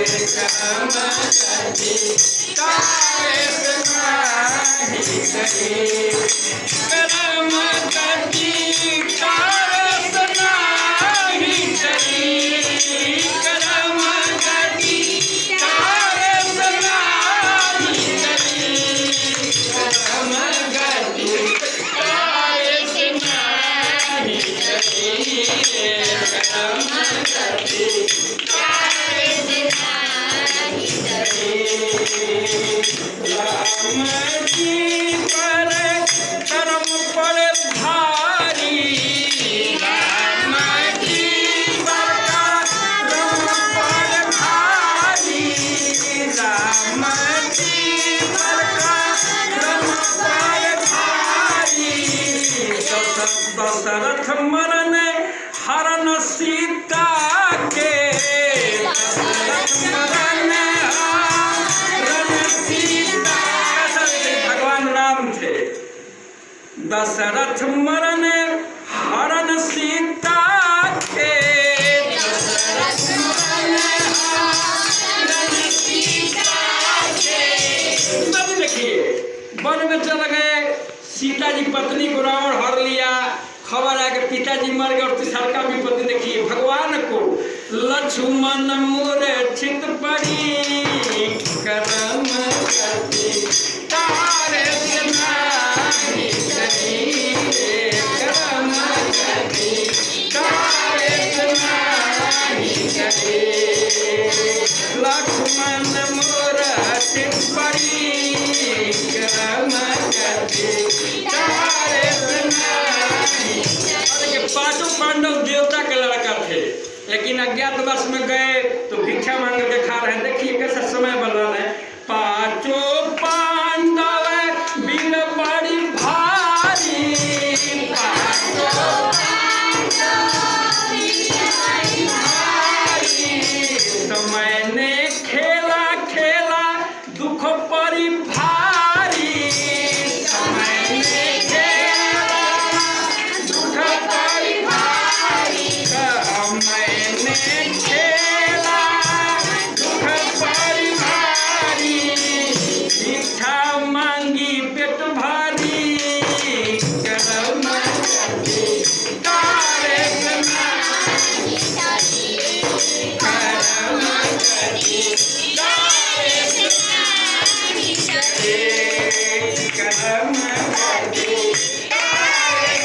कर्म गति कारस नाही करी, कर्म गति कारस नाही करी, कर्म गति कारस नाही करी, कर्म गति कारस नाही करी, कर्म गति कारस नाही करी। राम जी पर कर्म पर भारी, राम जी पर कर्म पर भारी, राम जी पर कर्म पर भारी। दशरथ मरन हरन सीता के, दशरथ मरन हरन सीता, भगवान राम थे। दशरथ मरन हरन सीता के, दशरथ मरन हरन सीता के। तब देखिए वन में चल गए, सीता जी पत्नी को रावण हर लिया, खबर है कि पिताजी मर गए और तीसरा विपत्ति देखिए भगवान को। लक्ष्मण मूर्छित पड़ी, कर्म गति कारस नाही करी, कर्म गति कारस नाही करी, लक्ष्मण मूर्छित पड़ी, कर्म गति कारस नाही। पांचों पांडव देवता के लड़का थे, लेकिन अज्ञातवास में गए तो भिक्षा मांग के खा रहे हैं। देखिए कैसा समय बन रहा है। पांचों पांडव बिन बड़ी भारी, पांचों पांडव बिन बड़ी भारी, समय ने खेला खेला दुख परी भारी, समय ने खेला दुख परी भारी, मैंने खेला दुख परी भारी, भिक्षा मांगी पेट भारी, कर्म गति कारस नाही करी, कर्म गति कारस नाही करी, कर्म गति कारस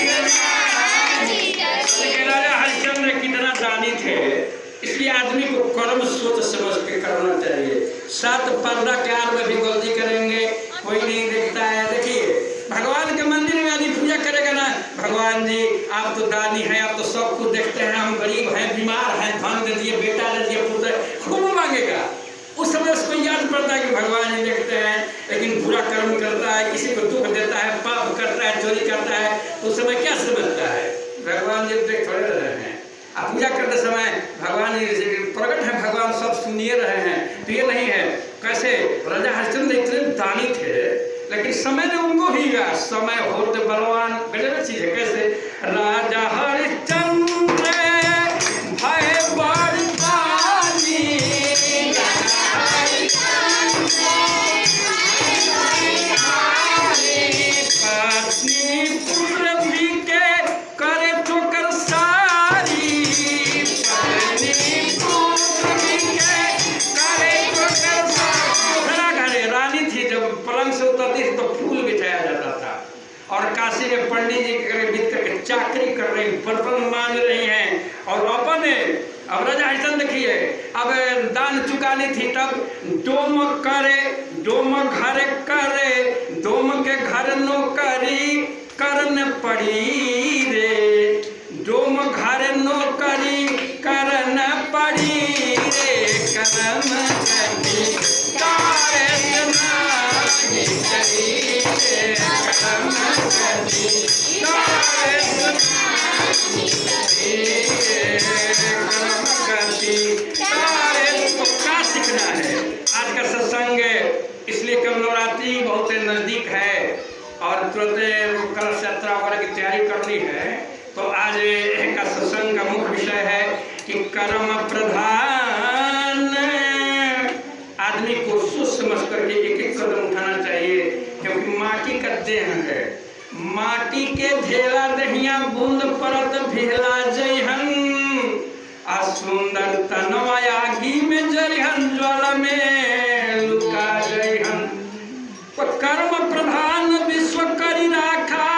नाही करी। राजा हरिश्चंद्र कितना दानी थे, इसलिए आदमी को कर्म सोच समझ के करना चाहिए। सात पर्दा के आड़ में भी गलती करेंगे, कोई नहीं देखता है। देखिए भगवान के मंदिर में आदमी पूजा करेगा ना, भगवान जी आप तो दानी हैं, आप तो सब कुछ देखते हैं, हम गरीब हैं, बीमार हैं, धन दे दिए, बेटा दे दिए, पुत्र, खूब मांगेगा। उस समय उसको याद पड़ता है कि भगवान जी देखते हैं। लेकिन बुरा कर्म करता है, किसी को दुख देता है, पाप करता है, चोरी करता है, तो उस समय क्या समझता है? भगवान जी देख थोड़े रहे हैं। आप पूजा करते समय भगवान जी प्रकट है, भगवान सब सुनिए रहे हैं, तो ये नहीं है। कैसे राजा हरिश्चंद्र इतने दानी थे, लेकिन समय ने उनको ही लिया। समय होते बलवान, गजब चीज है। कैसे राजा हरिश्चंद्र भय बड़ी दानी, राजा हरिश्चंद्र पत्नी पुत्र भी के करे चोकर सारी, पत्नी पुत्र भी के करे चोकर सारी। घरे रानी थी, जब पलंग से उतरती थी तो फूल बिछाया जाता था। और काशी में पंडित जी के घर बीत करके चाकरी कर रही, बर्तन मांग रही हैं, और अपने अब राजा हरिश्चंद्र देखिए, अब दान चुकानी थी, तब डोम करे, डोम घर करे, डोम के घर नौकरी करन पड़ी रे, डोम घर नौकरी करन पड़ी रे, कर्म गति कारस नाही करी रे, कर्म गति कारस नाही करी रे, कर्म गति कारस। तो क्या सीखना है आज का सत्संग? इसलिए कल नवरात्रि बहुत नजदीक है और तुरंत कलश यात्रा वगैरह की तैयारी करनी है। तो आज का सत्संग का मुख्य विषय है कि कर्म प्रधान देह है। माटी के ढेला दहिया बूंद परत भिहला जइहन, आ सुंदर तनवा आगी में जरिहन, ज्वाला में लुका जइहन। कर्म प्रधान विश्व करी राखा,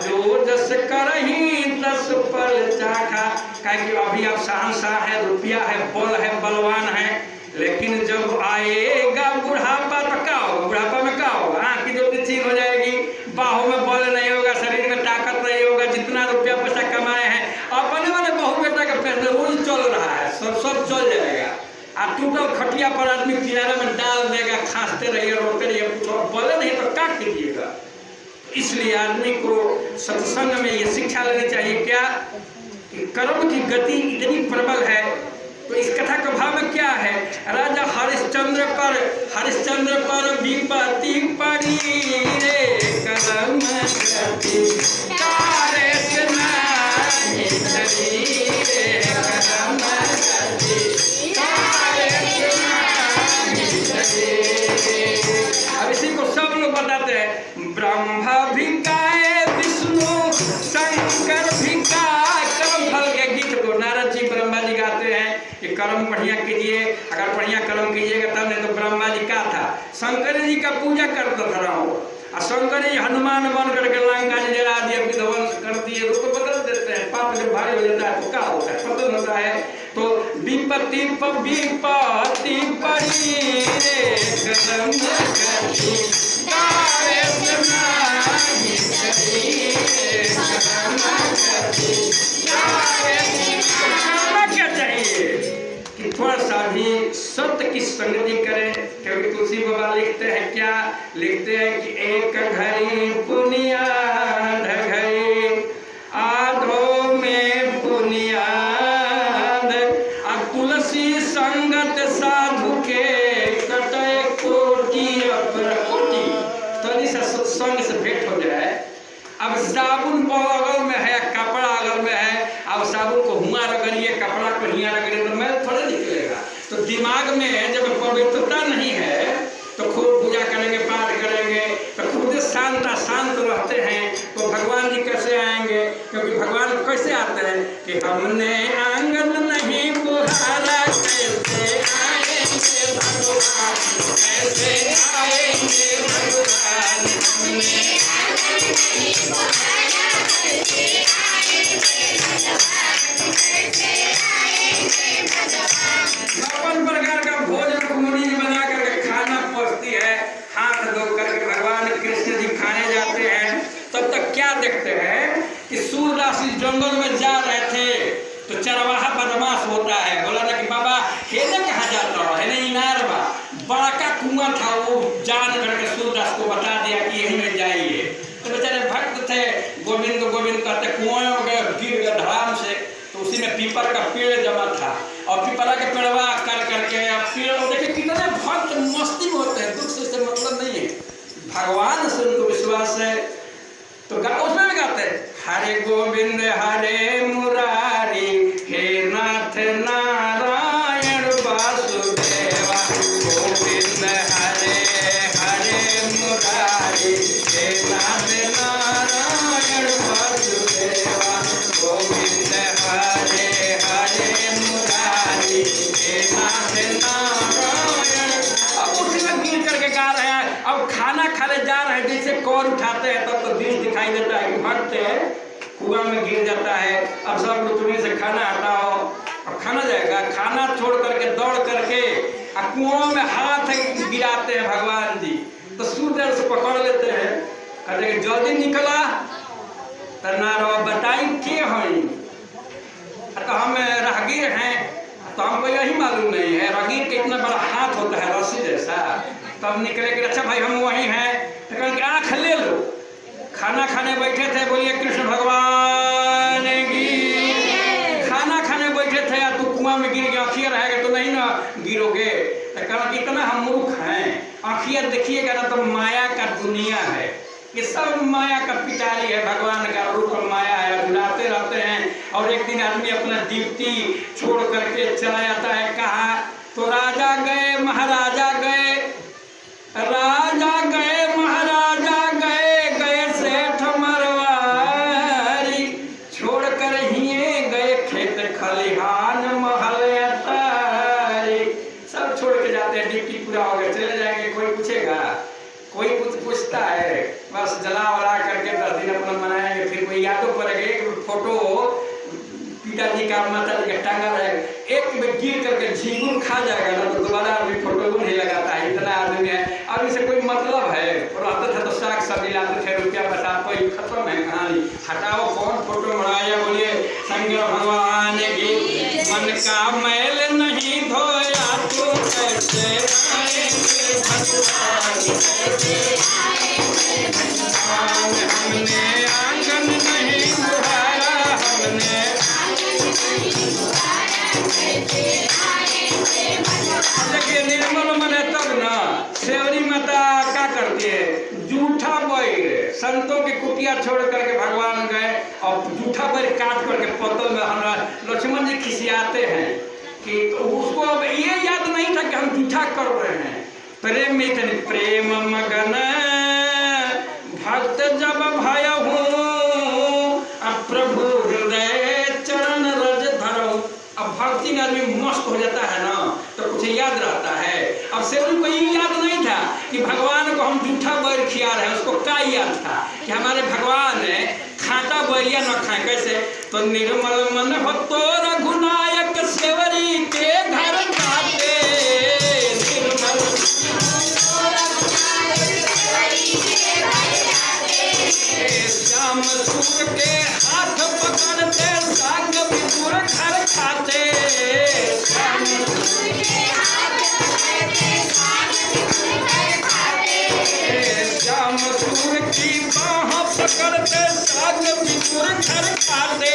जो जस करही तस पल चाखा। कहे कि अभी आप शहंशाह है, रुपया है, बल है, बलवान है, लेकिन जब आएगा बुढ़ापा तो क्या होगा? बुढ़ापा में क्या होगा? आँख की ज्योति छीन हो जाएगी, बाहों में बल नहीं होगा, शरीर में ताकत नहीं होगा। जितना रुपया पैसा कमाए हैं अपने वाले बहू बेटा का पैसा रोज चल रहा है, सब चल जाएगा। आ टूटल खटिया पर आदमी किनारे में डाल देगा, खांसते रहिए, रोते रहिए, बोले नहीं तो क्या कीजिएगा? इसलिए आदमी को सत्संग में ये शिक्षा लेनी चाहिए क्या कि कर्म की गति इतनी प्रबल है। तो इस कथा का भाव में क्या है? राजा हरिश्चंद्र पर विपत्ति पड़ी रे, कर्म गति तारे से नहीं चली रे, कर्म गति तारे से नहीं चली। अब इसी को सब लोग बताते हैं, ब्रह्मा भी गाए, विष्णु शंकर भी गाए। कर्म फल के गीत को नारद जी ब्रह्मा जी गाते हैं कि कर्म बढ़िया कीजिए, अगर बढ़िया कर्म कीजिएगा तब। नहीं तो ब्रह्मा जी का था, शंकर जी का पूजा करता था राम, और शंकर जी हनुमान बन करके लंका जी जला दिए, विध्वंस कर दिए। रूप बदल देते हैं, पाप जब भारी हो जाता है तो क्या होता है? पतन होता है। तो विपत्ति पर विपत्ति पड़ी रे, कर्म गति तारे से नहीं चली रे, कर्म गति तारे से। क्या चाहिए कि थोड़ा सा भी सत्य की संगति करें। क्योंकि तुलसी बाबा लिखते हैं क्या? लिखते हैं कि एक घड़ी बुनियाद घड़ी आधो में बुनियाद, तुलसी संगत साधु के कटे कोटि अपर कोटि। तो इस सत्संग से भेंट हो जाए। अब साबुन बगल में है, कपड़ा अगल में है, अब साबुन को हुआ रगड़िए, कपड़ा को हिया रगड़िए तो मैल थोड़ा निकलेगा। तो दिमाग में जब पवित्रता नहीं है तो खूब पूजा करेंगे, पाठ करेंगे, तो खुद शांत रहते हैं तो भगवान जी कैसे आएंगे? क्योंकि भगवान कैसे आते हैं कि हमने आंगन नहीं बुहारा, कैसे आएंगे भगवान, कैसे आएंगे भगवान, हमने आंगन नहीं बुहारा, कैसे आएंगे भगवान, कैसे आएंगे भगवान। छप्पन प्रकार का भोजन कुमरी बना करके खाना पड़ती है, हाथ धो करके भगवान कृष्ण जी खाने जाते हैं। तब तक क्या देखते हैं कि सूरदास इस जंगल में जा रहे थे तो चरवाहा बदमाश होता है, बोला था कि बाबा हेने कहाँ जाता हो? हेने इनार बा, बड़ा का कुआं था, वो जान करके सूरदास को बता दिया कि यहीं में जाइए। तो बेचारे भक्त थे, गोविंद गोविंद कहते, कुआं में गिर गए धड़ाम से। तो उसी में पीपल का पेड़ जमा था, और पीपला के पेड़वा कर करके पेड़, देखिए कितने भक्त मस्ती में होते हैं, दुख से मतलब नहीं है, भगवान से उनको विश्वास है। तो उसमें भी गाते हैं, हरे गोविंद हरे मुरारी, हे नाथ नारायण वासुदेवा, गोविंद हरे हरे मुरारी, हे नाथ नारायण वासुदेवा, गोविंद हरे हरे मुरारी, हे नाथ नारायण। अब उसी में गिर करके गा रहे हैं। अब खाना खाने जा रहे हैं, जैसे कौर उठाते हैं तब तो दृश्य दिखाई देता है कि भक्त कुआं में गिर जाता है। अब सब रुतुनी से खाना आता हो, अब खाना जाएगा, खाना छोड़ करके दौड़ करके कुआं में हाथ गिराते हैं भगवान जी। तो सूरदास से पकड़ लेते हैं, कहते हैं जल्दी निकला तो नारो बताई के हई। तो हम राहगीर हैं, तो हमको यही मालूम नहीं है राहगीर के इतना बड़ा हाथ होता है रस्सी जैसा। तब निकले कि अच्छा भाई हम वही हैं। तो कहें आँख ले लो। खाना खाने बैठे थे, बोलिए कृष्ण भगवान की। खाना खाने बैठे थे या तू कुआं में गिर गया, आँखियाँ रहेगा तो नहीं ना गिरोगे। तो कहा कितना हम मूर्ख हैं, आँखियाँ देखिएगा ना तो माया का दुनिया है, ये सब माया का पिटारी है, भगवान का रूप माया है, बुलाते रहते हैं। और एक दिन आदमी अपना ड्यूटी छोड़ करके चला जाता है। कहा तो राजा गए महाराजा गए, राजा गए महाराजा पूरा हो गया, चले जाएंगे, कोई पूछेगा? कोई कुछ पूछता है? बस जला वला करके 10 दिन अपना मनाएंगे, फिर कोई यादों पड़ेगा। एक फोटो पिताजी का माता जी का टांगा रहेगा, एक में गिर करके झींगुर खा जाएगा ना, तो दोबारा आदमी फोटो नहीं लगाता है। इतना आदमी है, अब इसे कोई मतलब है? रहते थे तो साग सब्जी लाते थे, रुपया पैसा, कोई खत्म है कहानी। हटाओ, कौन फोटो बनाया? बोलिए शंकर भगवान की। मन का मैल नहीं धोया तो कैसे आएंगे भगवान, हमने आंगन नहीं बुहारा, हमने देखिए निर्मल मन है तब ना। सेवरी माता क्या करती है? जूठा बैर संतों की कुटिया छोड़ करके भगवान गए और जूठा बैर काट करके पतल में हमारा लक्ष्मण जी खिसियाते हैं कि उसको अब ये याद नहीं था कि हम जूठा कर रहे हैं। प्रेम में इतने प्रेम मगन भक्त जब भय हूँ, अब प्रभु हृदय चरण रज धरो। अब भक्ति में आदमी मस्त हो जाता है ना, तो कुछ याद रहता है। अब सेवरी को ये याद नहीं था कि भगवान को हम जूठा बैर खिया रहे हैं। उसको क्या याद था कि हमारे भगवान खाटा बैरिया न खाए। कैसे? तो निर्मल मन हो तो रघुनायक सेवरी के घर जाते, निर्मल श्याम सूर के हाथ पकड़ते, साग बिगुर घर खाते, श्याम सूर के हाथ पकड़ते, साग बिगुर घर खाते, श्याम सूर की बाह पकड़ते, साग बिगुर घर खाते,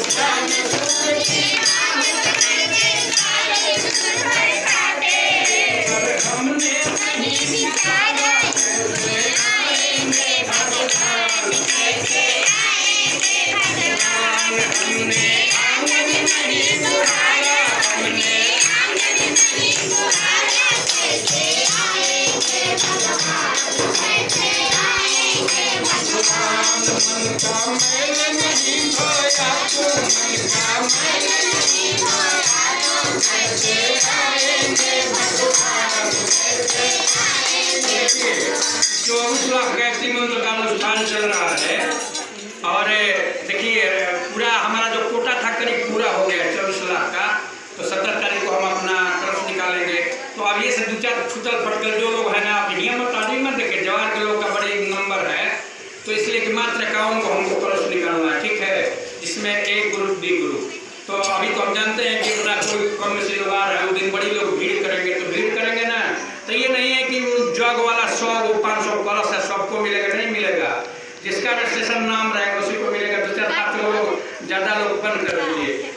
श्याम सूर की बाह पकड़ते, साग बिगुर घर खाते। पर हमने नहीं सिखाया कैसे आएंगे भगवान, कैसे आएंगे भगवान, हमने आंगन नहीं बुहारा, हमने आंगन नहीं बुहारा, कैसे आएंगे भगवान, कैसे आएंगे भगवान। मन का मैल नहीं धोया तो, मन का मैल नहीं धोया तो, कैसे आएंगे भगवान, कैसे आएंगे। 24 लाख गायत्री मंत्र का अनुष्ठान चल रहा है और देखिए पूरा हमारा जो कोटा था करीब पूरा हो गया 24 लाख का। तो 17 तारीख को हम अपना कलश निकालेंगे। तो अब ये से 2-4 छूटल फटकल जो लोग है ना, आप नियम तालीम मत देखे, जवान के लोग का बड़े नंबर है, तो इसलिए कि मात्र 51 को हमको कलश निकालना है, ठीक है, जिसमें एक ग्रुप बी ग्रुप। तो अभी तो हम जानते हैं कि अपना कोई कम में से लोग आ रहा है, उस दिन बड़ी लोग भीड़ करेंगे, तो भीड़ करेंगे ना, तो ये नहीं है कि जग वाला 100-500 कलश है सबको मिलेगा, नहीं मिलेगा। जिसका रजिस्ट्रेशन नाम रहेगा उसी को मिलेगा। 2-4-5 लोग ज़्यादा लोग बंद कर दीजिए।